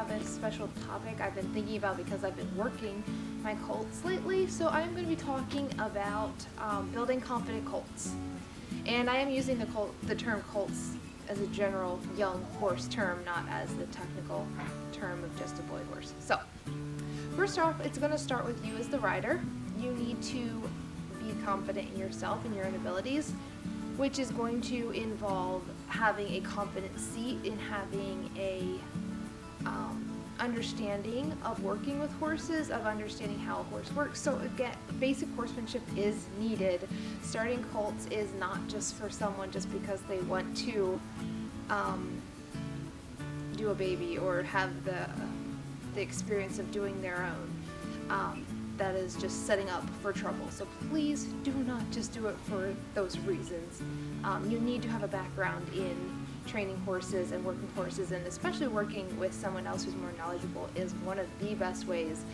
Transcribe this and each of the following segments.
have a special topic I've been thinking about because I've been working my colts lately. So I'm going to be talking about building confident colts. And I am using the term colts as a general young horse term, not as the technical term of just a boy horse. So first off, it's going to start with you as the rider. You need to be confident in yourself and your own abilities, which is going to involve having a confident seat and having a understanding of working with horses, of understanding how a horse works. So again, basic horsemanship is needed. Starting colts is not just for someone just because they want to do a baby or have the experience of doing their own. That is just setting up for trouble. So please do not just do it for those reasons. You need to have a background in training horses and working horses, and especially working with someone else who's more knowledgeable is one of the best ways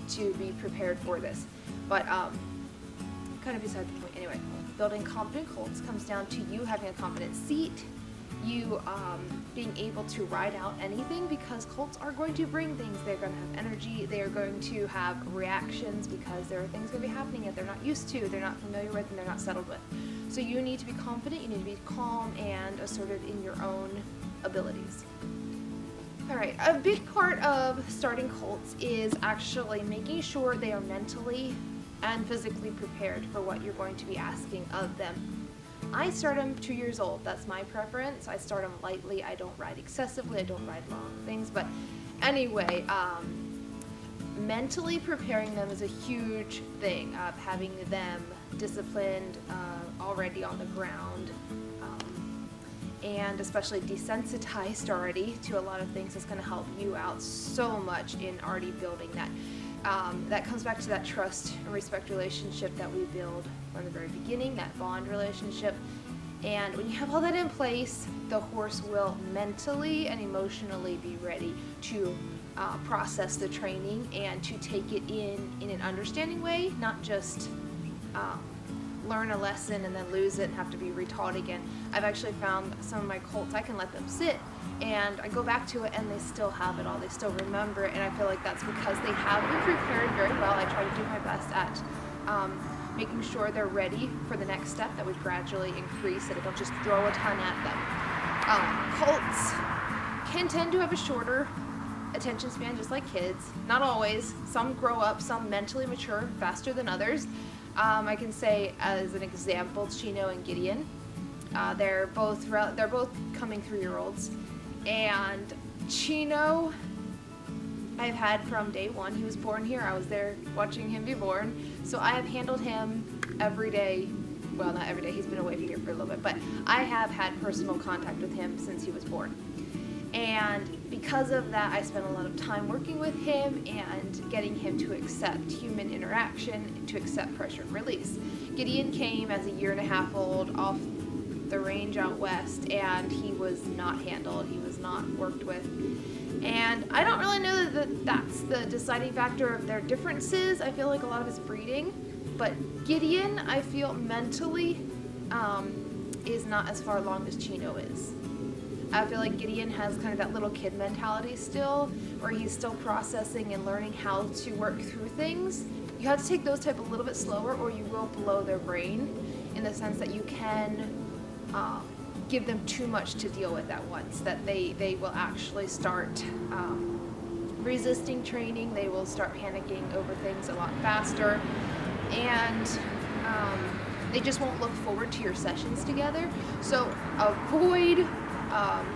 to be prepared for this. But kind of beside the point. Anyway, building confident colts comes down to you having a confident seat, you being able to ride out anything, because colts are going to bring things. They're going to have energy, they are going to have reactions because there are things going to be happening that they're not used to, they're not familiar with, and they're not settled with. So you need to be confident, you need to be calm and assertive in your own abilities. Alright, a big part of starting colts is actually making sure they are mentally and physically prepared for what you're going to be asking of them. I start them 2 years old. That's my preference. I start them lightly. I don't ride excessively. I don't ride long things. But anyway, mentally preparing them is a huge thing. Having them disciplined already on the ground, and especially desensitized already to a lot of things is going to help you out so much in already building that. That comes back to that trust and respect relationship that we build from the very beginning, that bond relationship. And when you have all that in place, the horse will mentally and emotionally be ready to process the training and to take it in an understanding way, not just learn a lesson and then lose it and have to be retaught again. I've actually found some of my colts, I can let them sit and I go back to it and they still have it all, they still remember it, and I feel like that's because they have been prepared very well. I try to do my best at making sure they're ready for the next step, that we gradually increase it. I don't just throw a ton at them. Colts can tend to have a shorter attention span, just like kids. Not always. Some grow up, some mentally mature faster than others. I can say as an example, Chino and Gideon. They're both coming 3-year-olds, and Chino I've had from day one. He was born here. I was there watching him be born, so I have handled him every day. Well, not every day. He's been away from here for a little bit, but I have had personal contact with him since he was born. And because of that, I spent a lot of time working with him and getting him to accept human interaction, to accept pressure and release. Gideon came as a 1.5 old off the range out west, and he was not handled, he was not worked with. And I don't really know that that's the deciding factor of their differences. I feel like a lot of it's breeding, but Gideon, I feel mentally is not as far along as Chino is. I feel like Gideon has kind of that little kid mentality still, where he's still processing and learning how to work through things. You have to take those type a little bit slower, or you will blow their brain, in the sense that you can give them too much to deal with at once, that they will actually start resisting training. They will start panicking over things a lot faster, and they just won't look forward to your sessions together. So avoid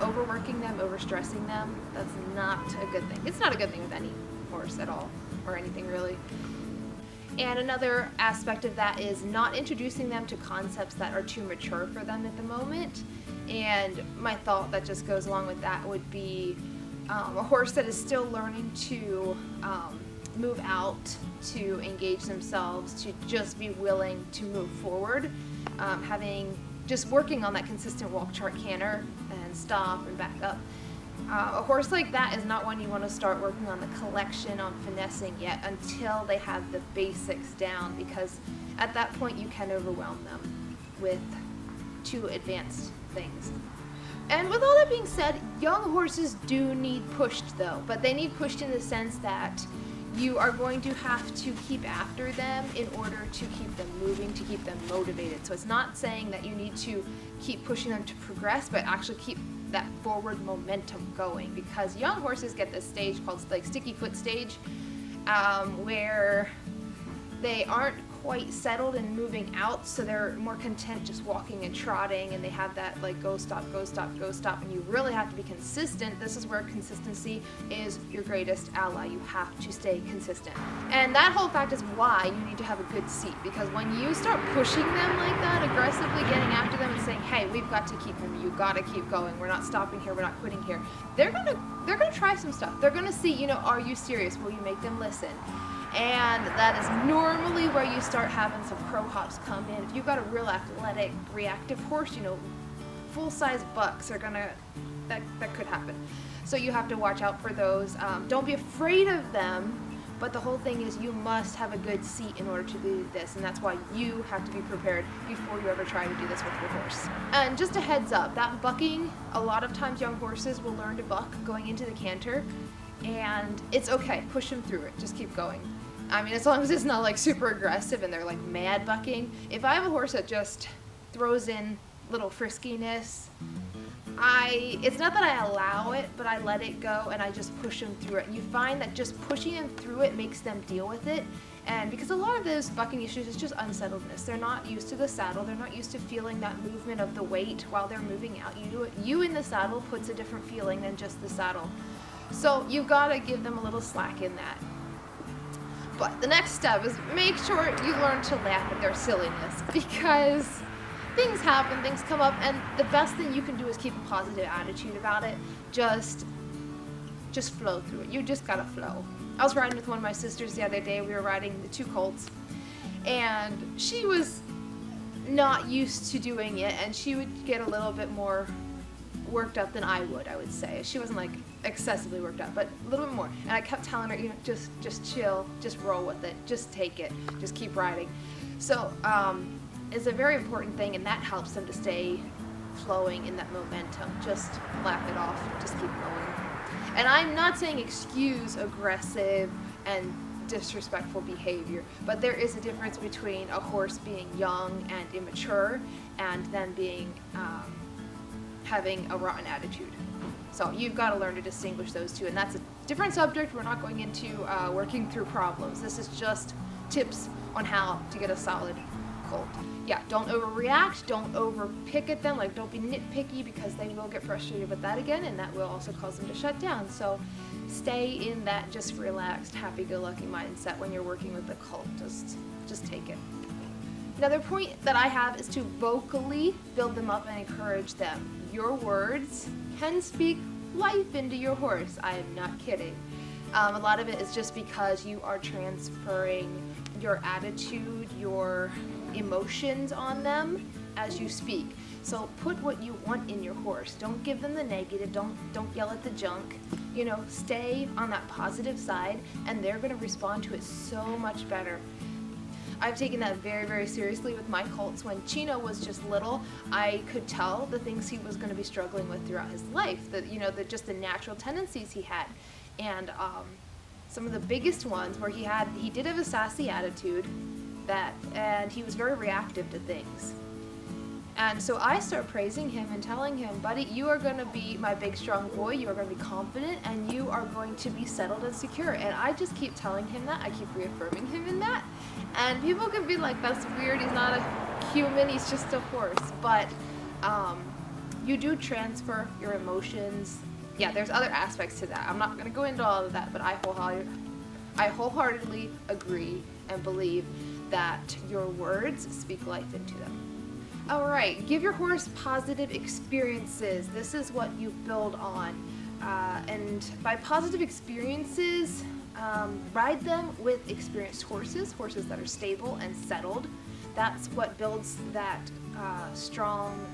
overworking them, overstressing them. That's not a good thing. It's not a good thing with any horse at all, or anything really. And another aspect of that is not introducing them to concepts that are too mature for them at the moment. And my thought that just goes along with that would be a horse that is still learning to move out, to engage themselves, to just be willing to move forward, just working on that consistent walk, chart, canter, and stop and back up. A horse like that is not one you want to start working on the collection, on finessing yet, until they have the basics down, because at that point you can overwhelm them with too advanced things. And with all that being said, young horses do need pushed though, but they need pushed in the sense that you are going to have to keep after them in order to keep them moving, to keep them motivated. So it's not saying that you need to keep pushing them to progress, but actually keep that forward momentum going, because young horses get this stage called like sticky foot stage, where they aren't quite settled and moving out, so they're more content just walking and trotting, and they have that like go stop, and you really have to be consistent. This is where consistency is your greatest ally. You have to stay consistent. And that whole fact is why you need to have a good seat, because when you start pushing them like that, aggressively getting after them and saying, hey, we've got to keep moving, you gotta keep going, we're not stopping here, we're not quitting here, they're gonna try some stuff. They're gonna see, you know, are you serious? Will you make them listen? And that is normally where you start having some pro hops come in. If you've got a real athletic, reactive horse, you know, full-size bucks are gonna, that could happen. So you have to watch out for those. Don't be afraid of them, but the whole thing is you must have a good seat in order to do this, and that's why you have to be prepared before you ever try to do this with your horse. And just a heads up, that bucking, a lot of times young horses will learn to buck going into the canter, and it's okay, push them through it, just keep going. I mean, as long as it's not like super aggressive and they're like mad bucking. If I have a horse that just throws in little friskiness, it's not that I allow it, but I let it go and I just push them through it. And you find that just pushing them through it makes them deal with it. And because a lot of those bucking issues is just unsettledness. They're not used to the saddle. They're not used to feeling that movement of the weight while they're moving out. You in the saddle puts a different feeling than just the saddle. So you've got to give them a little slack in that. But the next step is make sure you learn to laugh at their silliness, because things happen, things come up, and the best thing you can do is keep a positive attitude about it. Just flow through it. You just gotta flow. I was riding with one of my sisters the other day. We were riding the 2 colts, and she was not used to doing it, and she would get a little bit more worked up than I would say. She wasn't like excessively worked up, but a little bit more. And I kept telling her, you know, just chill, just roll with it, just take it, just keep riding. So it's a very important thing, and that helps them to stay flowing in that momentum. Just laugh it off, just keep going. And I'm not saying excuse aggressive and disrespectful behavior, but there is a difference between a horse being young and immature and then being having a rotten attitude. So you've got to learn to distinguish those two, and that's a different subject. We're not going into working through problems. This is just tips on how to get a solid colt. Yeah, don't overreact, don't over pick at them, like don't be nitpicky, because they will get frustrated with that again, and that will also cause them to shut down. So stay in that just relaxed, happy-go-lucky mindset when you're working with the colt. Just take it. Another point that I have is to vocally build them up and encourage them. Your words can speak life into your horse. I am not kidding. A lot of it is just because you are transferring your attitude, your emotions on them as you speak. So put what you want in your horse. Don't give them the negative. Don't yell at the junk. You know, stay on that positive side, and they're going to respond to it so much better. I've taken that very, very seriously with my colts. When Chino was just little, I could tell the things he was going to be struggling with throughout his life, just the natural tendencies he had. And some of the biggest ones where he did have a sassy attitude, and he was very reactive to things. And so I start praising him and telling him, buddy, you are going to be my big, strong boy. You are going to be confident, and you are going to be settled and secure. And I just keep telling him that. I keep reaffirming him in that. And people can be like, that's weird. He's not a human. He's just a horse. But you do transfer your emotions. Yeah, there's other aspects to that. I'm not going to go into all of that, but I wholeheartedly agree and believe that your words speak life into them. All right, give your horse positive experiences. This is what you build on. And by positive experiences, ride them with experienced horses that are stable and settled. That's what builds that strong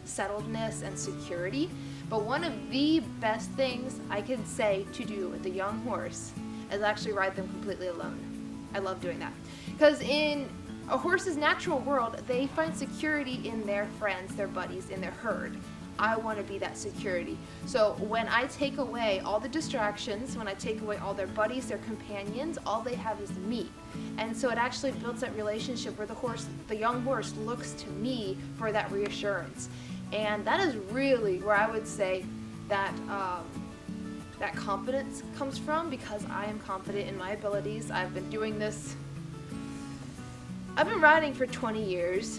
settledness and security. But one of the best things I can say to do with a young horse is actually ride them completely alone. I love doing that. Because in a horse's natural world, they find security in their friends, their buddies, in their herd. I want to be that security. So when I take away all the distractions, when I take away all their buddies, their companions, all they have is me. And so it actually builds that relationship where the young horse looks to me for that reassurance. And that is really where I would say that that confidence comes from, because I am confident in my abilities. I've been doing this. I've been riding for 20 years.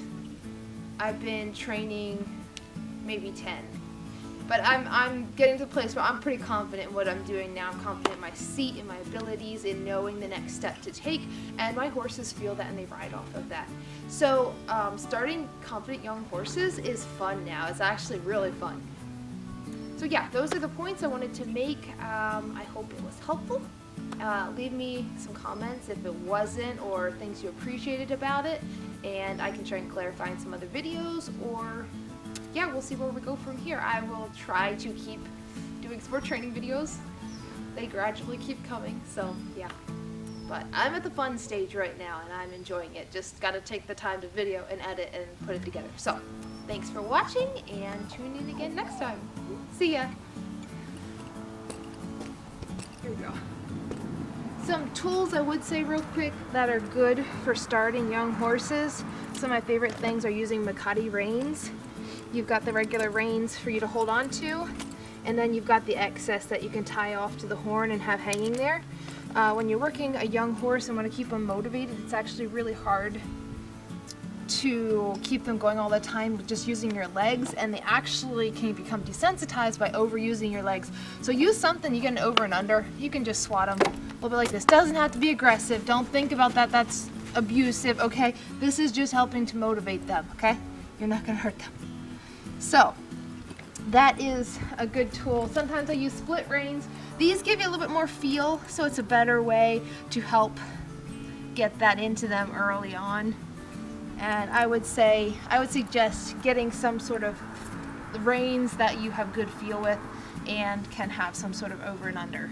I've been training maybe 10. But I'm getting to the place where I'm pretty confident in what I'm doing now. I'm confident in my seat, in my abilities, in knowing the next step to take, and my horses feel that and they ride off of that. So starting confident young horses is fun now. It's actually really fun. So yeah, those are the points I wanted to make. I hope it was helpful. Leave me some comments if it wasn't, or things you appreciated about it, and I can try and clarify in some other videos, or yeah, we'll see where we go from here. I will try to keep doing sport training videos. They gradually keep coming, so yeah. But I'm at the fun stage right now and I'm enjoying it. Just gotta take the time to video and edit and put it together. So thanks for watching, and tune in again next time. See ya. Here we go. Some tools I would say real quick that are good for starting young horses. Some of my favorite things are using Makati reins. You've got the regular reins for you to hold on to, and then you've got the excess that you can tie off to the horn and have hanging there. When you're working a young horse and want to keep them motivated, it's actually really hard to keep them going all the time with just using your legs, and they actually can become desensitized by overusing your legs. So use something, you get an over and under, you can just swat them a little bit like this. Doesn't have to be aggressive, don't think about that, that's abusive, okay? This is just helping to motivate them, okay? You're not gonna hurt them. So that is a good tool. Sometimes I use split reins. These give you a little bit more feel, so it's a better way to help get that into them early on. And I would suggest getting some sort of reins that you have good feel with and can have some sort of over and under.